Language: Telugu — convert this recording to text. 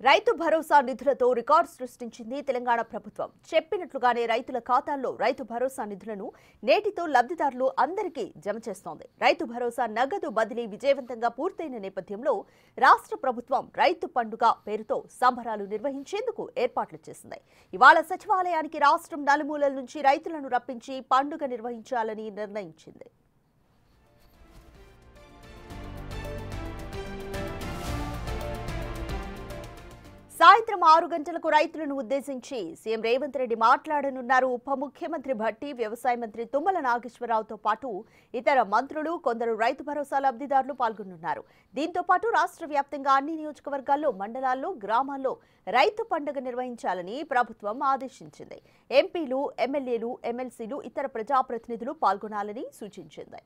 రైతు భరోసా నిధులతో రికార్డు సృష్టించింది తెలంగాణ ప్రభుత్వం. చెప్పినట్లుగానే రైతుల ఖాతాల్లో రైతు భరోసా నిధులను నేటితో లబ్ధిదారులు అందరికీ జమ చేస్తోంది. రైతు భరోసా నగదు బదిలీ విజయవంతంగా పూర్తయిన నేపథ్యంలో రాష్ట్ర ప్రభుత్వం రైతు పండుగ పేరుతో సంబరాలు నిర్వహించేందుకు ఏర్పాట్లు చేసింది. ఇవాళ సచివాలయానికి రాష్ట్రం నలుమూలల నుంచి రైతులను రప్పించి పండుగ నిర్వహించాలని నిర్ణయించింది. సాయంత్రం 6 గంటలకు రైతులను ఉద్దేశించి సీఎం రేవంత్ రెడ్డి మాట్లాడనున్నారు. ఉప ముఖ్యమంత్రి భట్టి, వ్యవసాయ మంత్రి తుమ్మల నాగేశ్వరరావుతో పాటు ఇతర మంత్రులు, కొందరు రైతు భరోసా లబ్ధిదారులు పాల్గొనున్నారు. దీంతో పాటు రాష్ట్ర వ్యాప్తంగా అన్ని నియోజకవర్గాల్లో, మండలాల్లో, గ్రామాల్లో రైతు పండుగ నిర్వహించాలని ప్రభుత్వం ఆదేశించింది. ఎంపీలు, ఎమ్మెల్యేలు, ఎమ్మెల్సీలు, ఇతర ప్రజాప్రతినిధులు పాల్గొనాలని సూచించింది.